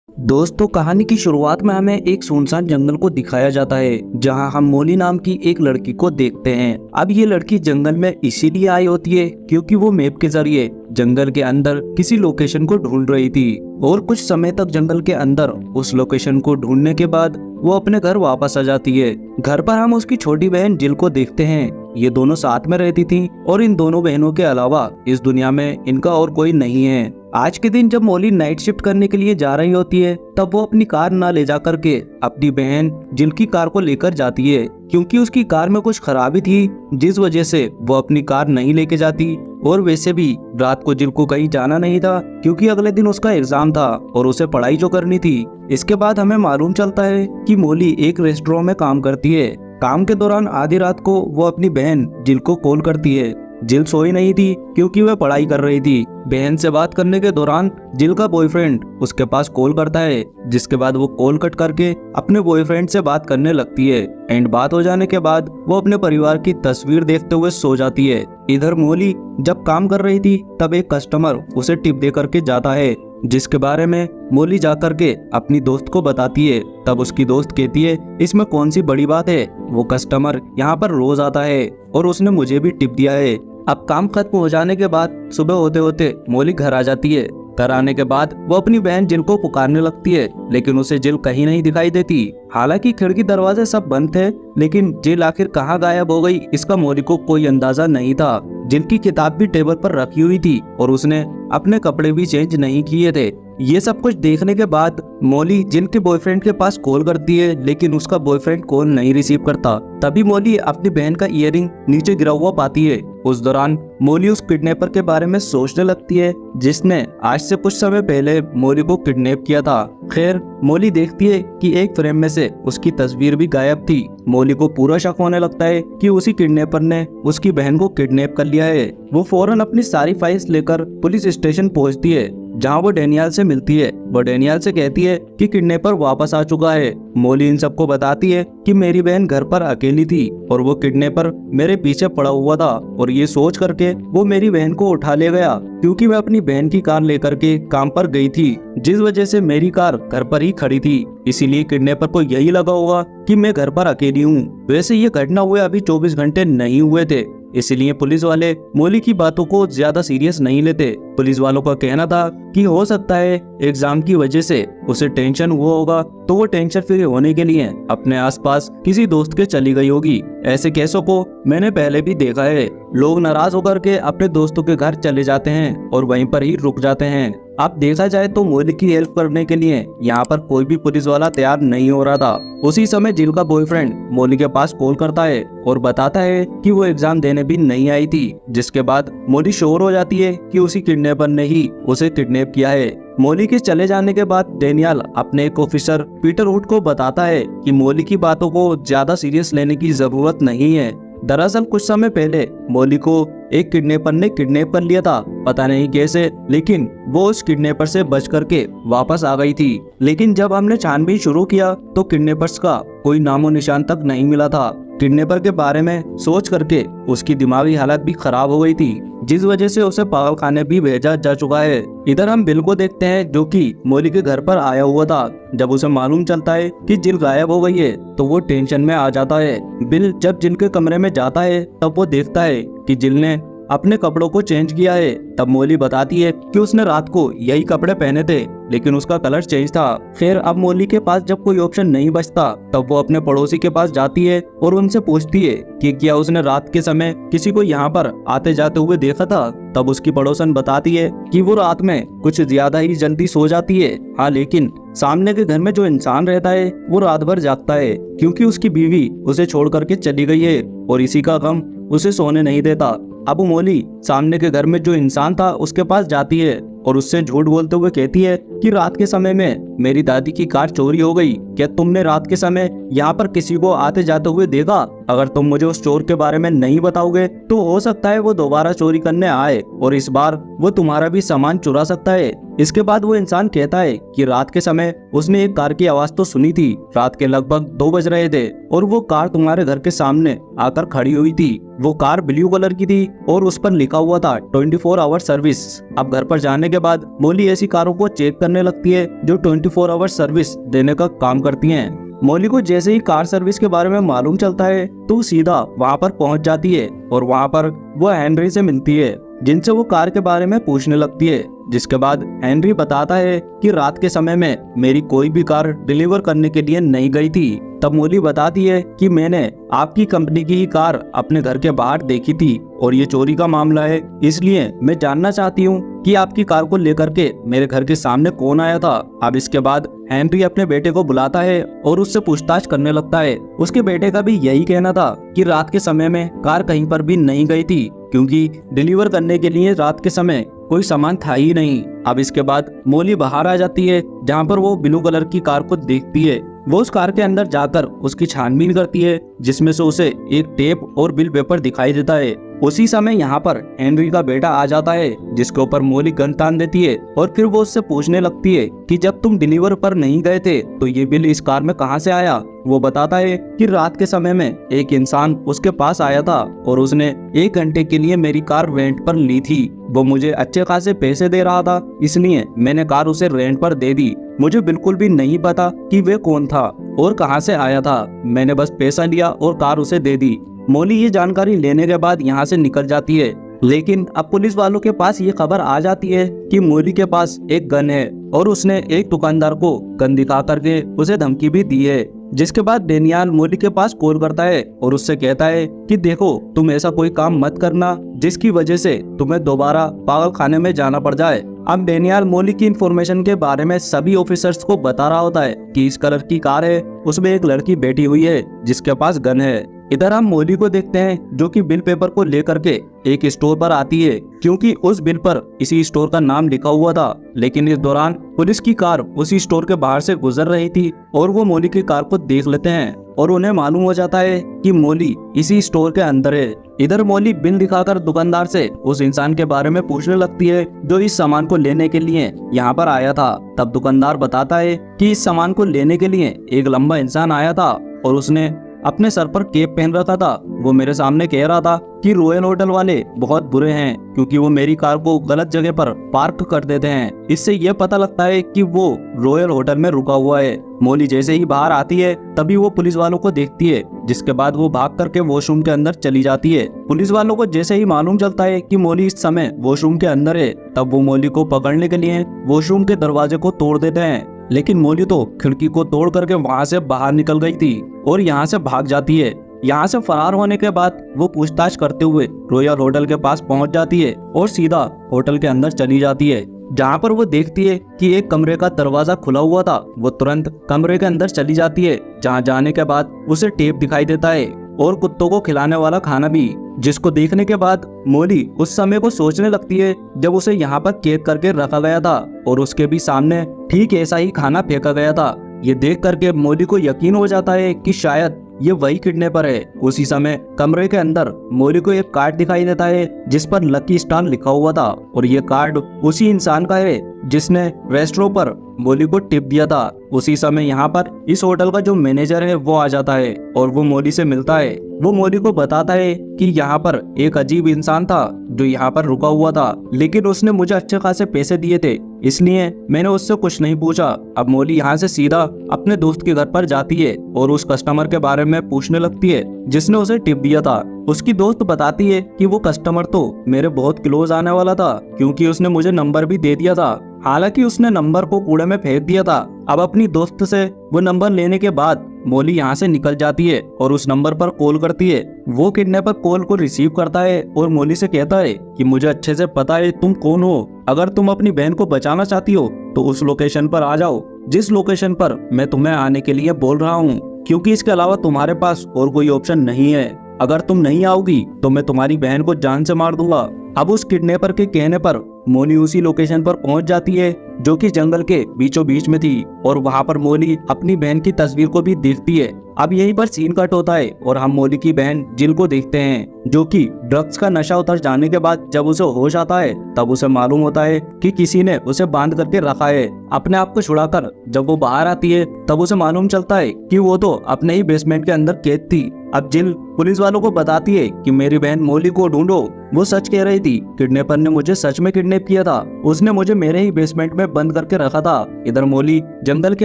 दोस्तों, कहानी की शुरुआत में हमें एक सुनसान जंगल को दिखाया जाता है जहां हम मोली नाम की एक लड़की को देखते हैं। अब ये लड़की जंगल में इसीलिए आई होती है क्योंकि वो मैप के जरिए जंगल के अंदर किसी लोकेशन को ढूंढ रही थी और कुछ समय तक जंगल के अंदर उस लोकेशन को ढूंढने के बाद वो अपने घर वापस आ जाती है। घर पर हम उसकी छोटी बहन जिल को देखते हैं। ये दोनों साथ में रहती थी और इन दोनों बहनों के अलावा इस दुनिया में इनका और कोई नहीं है। आज के दिन जब मोली नाइट शिफ्ट करने के लिए जा रही होती है तब वो अपनी कार ना ले जा करके अपनी बहन जिल की कार को लेकर जाती है क्योंकि उसकी कार में कुछ खराबी थी, जिस वजह से वो अपनी कार नहीं लेके जाती। और वैसे भी रात को जिल को कहीं जाना नहीं था क्योंकि अगले दिन उसका एग्जाम था और उसे पढ़ाई जो करनी थी। इसके बाद हमें मालूम चलता है कि मोली एक रेस्टोरेंट में काम करती है। काम के दौरान आधी रात को वो अपनी बहन जिल को कॉल करती है। जिल सोई नहीं थी क्योंकि वह पढ़ाई कर रही थी। बहन से बात करने के दौरान जिल का बॉयफ्रेंड उसके पास कॉल करता है, जिसके बाद वो कॉल कट करके अपने बॉयफ्रेंड से बात करने लगती है। एंड बात हो जाने के बाद वो अपने परिवार की तस्वीर देखते हुए सो जाती है। इधर मोली जब काम कर रही थी तब एक कस्टमर उसे टिप दे करके जाता है, जिसके बारे में मोली जा करके अपनी दोस्त को बताती है। तब उसकी दोस्त कहती है, इसमें कौन सी बड़ी बात है, वो कस्टमर यहाँ पर रोज आता है और उसने मुझे भी टिप दिया है। अब काम खत्म हो जाने के बाद सुबह होते होते मोली घर आ जाती है। घर आने के बाद वो अपनी बहन जिल को पुकारने लगती है, लेकिन उसे जिल कहीं नहीं दिखाई देती। हालांकि खिड़की दरवाजे सब बंद थे, लेकिन जिल आखिर कहाँ गायब हो गई इसका मोली को कोई अंदाजा नहीं था। जिल की किताब भी टेबल पर रखी हुई थी और उसने अपने कपड़े भी चेंज नहीं किए थे। ये सब कुछ देखने के बाद मोली जिल के बॉयफ्रेंड के पास कॉल करती है, लेकिन उसका बॉयफ्रेंड कॉल नहीं रिसीव करता। तभी मोली अपनी बहन का इयररिंग नीचे गिरा हुआ पाती है। उस दौरान मोली उस किडनैपर के बारे में सोचने लगती है जिसने आज से कुछ समय पहले मोली को किडनैप किया था। खैर, मोली देखती है कि एक फ्रेम में से उसकी तस्वीर भी गायब थी। मोली को पूरा शक होने लगता है कि उसी किडनैपर ने उसकी बहन को किडनैप कर लिया है। वो फौरन अपनी सारी फाइल्स लेकर पुलिस स्टेशन पहुंचती है, जहां वो डेनियल से मिलती है। वो डेनियल से कहती है कि किडनैपर वापस आ चुका है। मोली इन सबको बताती है कि मेरी बहन घर पर अकेली थी और वो किडनैपर मेरे पीछे पड़ा हुआ था, और ये सोच करके वो मेरी बहन को उठा ले गया क्योंकि मैं अपनी बहन की कार लेकर के काम पर गई थी, जिस वजह से मेरी कार घर पर ही खड़ी थी। इसीलिए किडनैपर को यही लगा होगा कि मैं घर पर अकेली हूँ। वैसे ये घटना हुए अभी 24 घंटे नहीं हुए थे, इसलिए पुलिस वाले मोली की बातों को ज्यादा सीरियस नहीं लेते। पुलिस वालों का कहना था कि हो सकता है एग्जाम की वजह से उसे टेंशन हुआ होगा, तो वो टेंशन फ्री होने के लिए अपने आसपास किसी दोस्त के चली गई होगी। ऐसे केसों को मैंने पहले भी देखा है। लोग नाराज होकर के अपने दोस्तों के घर चले जाते हैं और वहीं पर ही रुक जाते हैं। अब देखा जाए तो मोली की हेल्प करने के लिए यहाँ पर कोई भी पुलिस वाला तैयार नहीं हो रहा था। उसी समय जिल का बॉयफ्रेंड मोली के पास कॉल करता है और बताता है कि वो एग्जाम देने भी नहीं आई थी, जिसके बाद मोली श्योर हो जाती है कि उसी किडनैपर ने ही उसे किडनैप किया है। मोली के चले जाने के बाद डेनियल अपने एक ऑफिसर पीटर वुड को बताता है कि मोली की बातों को ज्यादा सीरियस लेने की जरूरत नहीं है। दरअसल कुछ समय पहले मोली को एक किडनैपर ने किडनैप कर लिया था, पता नहीं कैसे, लेकिन वो उस किडनैपर से बच करके वापस आ गई थी। लेकिन जब हमने छानबीन शुरू किया तो किडनैपर्स का कोई नामो निशान तक नहीं मिला था। किडनैपर के बारे में सोच करके उसकी दिमागी हालत भी खराब हो गई थी, जिस वजह से उसे पागलखाने भी भेजा जा चुका है। इधर हम बिल को देखते हैं जो कि मोली के घर पर आया हुआ था। जब उसे मालूम चलता है कि जिल गायब हो गई है तो वो टेंशन में आ जाता है। बिल जब जिल के कमरे में जाता है तब वो देखता है कि जिल ने अपने कपड़ों को चेंज किया है। तब मोली बताती है कि उसने रात को यही कपड़े पहने थे, लेकिन उसका कलर चेंज था। खैर, अब मोली के पास जब कोई ऑप्शन नहीं बचता तब वो अपने पड़ोसी के पास जाती है और उनसे पूछती है कि क्या उसने रात के समय किसी को यहाँ पर आते जाते हुए देखा था। तब उसकी पड़ोसन बताती है कि वो रात में कुछ ज्यादा ही जल्दी सो जाती है। हाँ, लेकिन सामने के घर में जो इंसान रहता है वो रात भर जागता है क्योंकि उसकी बीवी उसे छोड़ करके चली गई है और इसी का गम उसे सोने नहीं देता। अब मोली सामने के घर में जो इंसान था उसके पास जाती है और उससे झूठ बोलते हुए कहती है कि रात के समय में मेरी दादी की कार चोरी हो गई। क्या तुमने रात के समय यहाँ पर किसी को आते जाते हुए देखा? अगर तुम मुझे उस चोर के बारे में नहीं बताओगे तो हो सकता है वो दोबारा चोरी करने आए और इस बार वो तुम्हारा भी सामान चुरा सकता है। इसके बाद वो इंसान कहता है कि रात के समय उसने एक कार की आवाज तो सुनी थी। रात के लगभग 2 बज रहे थे और वो कार तुम्हारे घर के सामने आकर खड़ी हुई थी। वो कार ब्लू कलर की थी और उस पर लिखा हुआ था 24 आवर सर्विस। अब घर पर जाने के बाद मोली ऐसी कारों को चेक करने लगती है जो 24 आवर सर्विस देने का काम करती हैं। मौली को जैसे ही कार सर्विस के बारे में मालूम चलता है तो वो सीधा वहाँ पर पहुँच जाती है और वहाँ पर वो हेनरी से मिलती है, जिनसे वो कार के बारे में पूछने लगती है। जिसके बाद हेनरी बताता है कि रात के समय में मेरी कोई भी कार डिलीवर करने के लिए नहीं गई थी। तब मौली बताती है कि मैंने आपकी कंपनी की ही कार अपने घर के बाहर देखी थी और ये चोरी का मामला है, इसलिए मैं जानना चाहती हूँ कि आपकी कार को लेकर के मेरे घर के सामने कौन आया था। अब इसके बाद हेनरी अपने बेटे को बुलाता है और उससे पूछताछ करने लगता है। उसके बेटे का भी यही कहना था कि रात के समय में कार कहीं पर भी नहीं गई थी, क्योंकि डिलीवर करने के लिए रात के समय कोई सामान था ही नहीं। अब इसके बाद मौली बाहर आ जाती है, जहाँ पर वो ब्लू कलर की कार को देखती है। वो उस कार के अंदर जाकर उसकी छानबीन करती है, जिसमें से उसे एक टेप और बिल पेपर दिखाई देता है। उसी समय यहाँ पर हेनरी का बेटा आ जाता है, जिसके ऊपर मौली गन तान देती है और फिर वो उससे पूछने लगती है कि जब तुम डिलीवर पर नहीं गए थे तो ये बिल इस कार में कहाँ से आया। वो बताता है कि रात के समय में एक इंसान उसके पास आया था और उसने 1 घंटे के लिए मेरी कार रेंट पर ली थी। वो मुझे अच्छे खासे पैसे दे रहा था, इसलिए मैंने कार उसे रेंट पर दे दी। मुझे बिल्कुल भी नहीं पता कि वे कौन था और कहां से आया था। मैंने बस पैसा लिया और कार उसे दे दी। मौली ये जानकारी लेने के बाद यहाँ से निकल जाती है, लेकिन अब पुलिस वालों के पास ये खबर आ जाती है कि मौली के पास एक गन है और उसने एक दुकानदार को गन दिखा करके उसे धमकी भी दी है। जिसके बाद डेनियल मौली के पास कॉल करता है और उससे कहता है कि देखो, तुम ऐसा कोई काम मत करना जिसकी वजह से तुम्हें दोबारा पागल खाने में जाना पड़ जाए। अब डेनियल मौली की इन्फॉर्मेशन के बारे में सभी ऑफिसर्स को बता रहा होता है कि इस कलर की कार है, उसमें एक लड़की बैठी हुई है जिसके पास गन है। इधर हम मौली को देखते हैं जो कि बिल पेपर को लेकर के एक स्टोर पर आती है, क्योंकि उस बिल पर इसी स्टोर का नाम लिखा हुआ था। लेकिन इस दौरान पुलिस की कार उसी स्टोर के बाहर से गुजर रही थी और वो मौली की कार को देख लेते हैं और उन्हें मालूम हो जाता है कि मौली इसी स्टोर के अंदर है। इधर मौली बिल दिखाकर दुकानदार से उस इंसान के बारे में पूछने लगती है जो इस सामान को लेने के लिए यहाँ पर आया था। तब दुकानदार बताता है कि इस सामान को लेने के लिए एक लंबा इंसान आया था और उसने अपने सर पर कैप पहन रखा था। वो मेरे सामने कह रहा था कि रॉयल होटल वाले बहुत बुरे हैं, क्योंकि वो मेरी कार को गलत जगह पर पार्क कर देते हैं। इससे ये पता लगता है कि वो रॉयल होटल में रुका हुआ है। मौली जैसे ही बाहर आती है तभी वो पुलिस वालों को देखती है, जिसके बाद वो भाग करके वॉशरूम के अंदर चली जाती है। पुलिस वालों को जैसे ही मालूम चलता है कि मौली इस समय वॉशरूम के अंदर है, तब वो मौली को पकड़ने के लिए वॉशरूम के दरवाजे को तोड़ देते हैं। लेकिन मौली तो खिड़की को तोड़ करके वहाँ से बाहर निकल गई थी और यहाँ से भाग जाती है। यहाँ से फरार होने के बाद वो पूछताछ करते हुए रॉयल होटल के पास पहुँच जाती है और सीधा होटल के अंदर चली जाती है, जहाँ पर वो देखती है कि एक कमरे का दरवाजा खुला हुआ था। वो तुरंत कमरे के अंदर चली जाती है, जहाँ जाने के बाद उसे टेप दिखाई देता है और कुत्तों को खिलाने वाला खाना भी, जिसको देखने के बाद मौली उस समय को सोचने लगती है जब उसे यहाँ पर कैद करके रखा गया था और उसके भी सामने ठीक ऐसा ही खाना फेंका गया था। ये देख करके मौली को यकीन हो जाता है कि शायद ये वही किडनैपर है। उसी समय कमरे के अंदर मौली को एक कार्ड दिखाई देता है जिस पर लकी स्टार लिखा हुआ था और ये कार्ड उसी इंसान का है जिसने रेस्टोरेंट पर मौली को टिप दिया था। उसी समय यहाँ पर इस होटल का जो मैनेजर है वो आ जाता है और वो मौली से मिलता है। वो मौली को बताता है कि यहाँ पर एक अजीब इंसान था जो यहाँ पर रुका हुआ था, लेकिन उसने मुझे अच्छे खासे पैसे दिए थे, इसलिए मैंने उससे कुछ नहीं पूछा। अब मौली यहाँ से सीधा अपने दोस्त के घर पर जाती है और उस कस्टमर के बारे में पूछने लगती है जिसने उसे टिप दिया था। उसकी दोस्त बताती है कि वो कस्टमर तो मेरे बहुत क्लोज आने वाला था, क्योंकि उसने मुझे नंबर भी दे दिया था। हालांकि उसने नंबर को कूड़े में फेंक दिया था। अब अपनी दोस्त से वो नंबर लेने के बाद मौली यहाँ से निकल जाती है और उस नंबर पर कॉल करती है। वो किडनैपर कॉल को रिसीव करता है और मौली से कहता है कि मुझे अच्छे से पता है तुम कौन हो। अगर तुम अपनी बहन को बचाना चाहती हो तो उस लोकेशन पर आ जाओ, जिस लोकेशन पर मैं तुम्हें आने के लिए बोल रहा हूँ, क्योंकि इसके अलावा तुम्हारे पास और कोई ऑप्शन नहीं है। अगर तुम नहीं आओगी तो मैं तुम्हारी बहन को जान से मार दूंगा। अब उस किडनैपर के कहने पर मौली उसी लोकेशन पर पहुंच जाती है जो कि जंगल के बीचों बीच में थी और वहां पर मौली अपनी बहन की तस्वीर को भी देखती है। अब यहीं पर सीन कट होता है और हम मौली की बहन जिल को देखते हैं, जो कि ड्रग्स का नशा उतर जाने के बाद जब उसे होश आता है तब उसे मालूम होता है कि किसी ने उसे बांध करके रखा है। अपने आप को छुड़ाकर जब वो बाहर आती है तब उसे मालूम चलता है कि वो तो अपने ही बेसमेंट के अंदर कैद थी अब जिल पुलिस वालों को बताती है कि मेरी बहन मोली को ढूंढो, वो सच कह रही थी। किडनैपर ने मुझे सच में किडनैप किया था, उसने मुझे मेरे ही बेसमेंट में बंद करके रखा था। इधर मोली जंगल के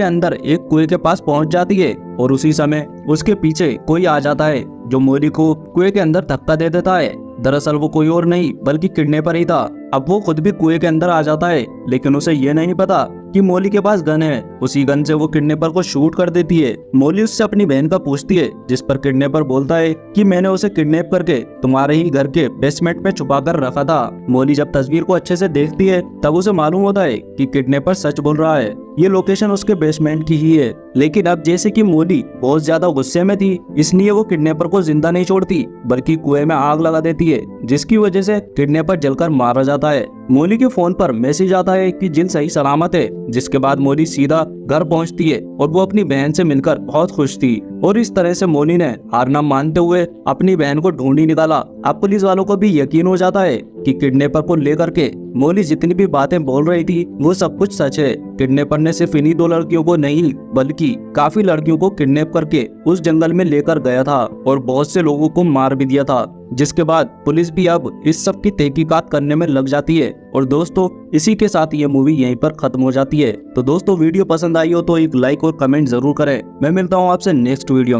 अंदर एक कुएं के पास पहुंच जाती है और उसी समय उसके पीछे कोई आ जाता है जो मोली को कुएं के अंदर धक्का दे देता है। दरअसल वो कोई और नहीं बल्कि किडनैपर ही था। अब वो खुद भी कुएं के अंदर आ जाता है, लेकिन उसे ये नहीं पता कि मोली के पास गन है। उसी गन से वो किडनैपर को शूट कर देती है। मोली उससे अपनी बहन का पूछती है, जिस पर किडनैपर बोलता है कि मैंने उसे किडनैप करके तुम्हारे ही घर के बेसमेंट में छुपा कर रखा था। मोली जब तस्वीर को अच्छे से देखती है तब उसे मालूम होता है कि किडनैपर सच बोल रहा है, ये लोकेशन उसके बेसमेंट की ही है। लेकिन अब जैसे कि मोली बहुत ज्यादा गुस्से में थी, इसलिए वो किडनैपर को जिंदा नहीं छोड़ती बल्कि कुएं में आग लगा देती है, जिसकी वजह से किडनैपर जलकर मारा जाता है। मोली के फोन पर मैसेज आता है कि जिल सही सलामत है, जिसके बाद मोली सीधा घर पहुंचती है और वो अपनी बहन से मिलकर बहुत खुश थी। और इस तरह से मोली ने हार न मानते हुए अपनी बहन को ढूंढ ही निकाला। अब पुलिस वालों को भी यकीन हो जाता है कि किडनैपर को लेकर के मोली जितनी भी बातें बोल रही थी वो सब कुछ सच है। किडनैपर ने सिर्फ इन्हीं 2 लड़कियों को नहीं बल्कि काफी लड़कियों को किडनैप करके उस जंगल में लेकर गया था और बहुत से लोगों को मार भी दिया था, जिसके बाद पुलिस भी अब इस सब की तहकीकात करने में लग जाती है। और दोस्तों, इसी के साथ ये मूवी यहीं पर खत्म हो जाती है। तो दोस्तों, वीडियो पसंद आई हो तो एक लाइक और कमेंट जरूर करें। मैं मिलता हूँ आपसे नेक्स्ट वीडियो।